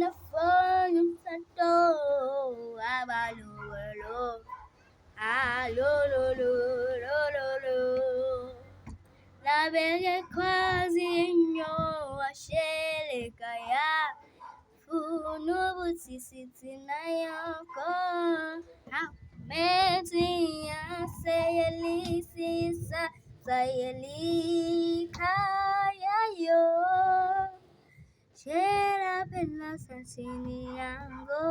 na phone sa to. Abalolo. Alolololololo. Nabenge kwazi nyo ashele kaya. Funu butsisiti na yoko. Meti ya sayeli sisa sayeli kaya yo. Shela bella sasini yango.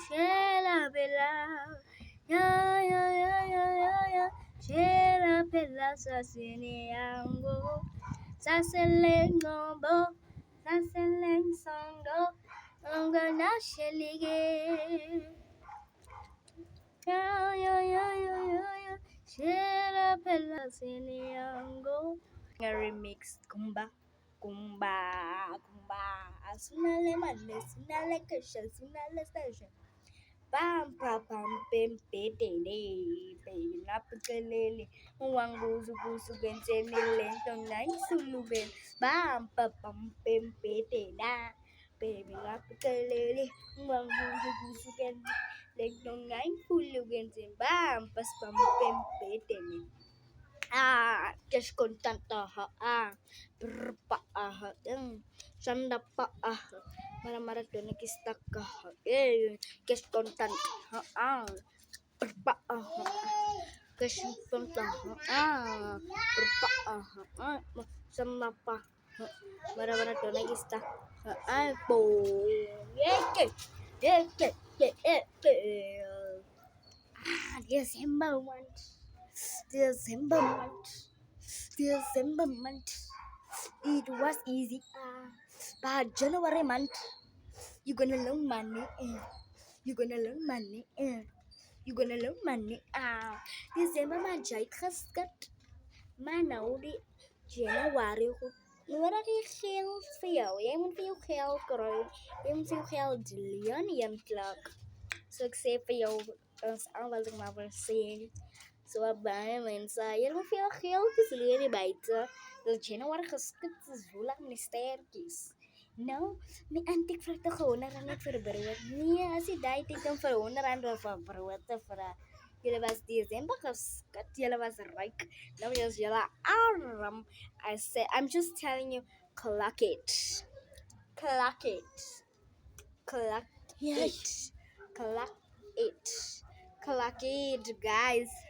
Shela bella. Ya ya ya ya ya ya. Shela bella sasini yango. Saseleng ngombo. Saseleng sondo. Onga na shelige. Ya ya ya ya ya ya. Shela bella sasini yango. A remix kumba. Kumba, kumba, sunale male, sunale kasha, sunale station. Pam pam pam pem pete baby napakalele, wangu zugu sugen senile, tongnai suluben. Pam pam pam pem pete da, baby napakalele, wangu zugu sugen, tongnai suluben. Pam pas pam pem pete ne. Just contenta berpa sanda pa mara dona kistaka just content berpa just contenta berpa sanda pa mara dona kistaka bo December month. December month. It was easy. But January month, you're gonna learn money. You're gonna learn money. You're gonna learn money. December month, jai khaskat. Manaudi January. Nora ki khel feel. Yemen feel khel karo. Yemen feel khel dillion yem clock. So except for your aanval maar voor zin. Zo bij mensen. Je moet veel geld leren buiten. Dat je nou waar geschikt is, hoe lang mijn sterkjes. Nou, mijn antiek vraagt toch gewoon naar een verbruik. Nee, als je dat ik dan voor onder verbruik te vragen. Jullie was december geschikt. Jullie was rijk. Nou, jullie arm. I say, I'm just telling you, clock it. Clock it. Clock it. Clock it, guys.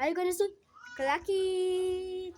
Are you gonna do clock it?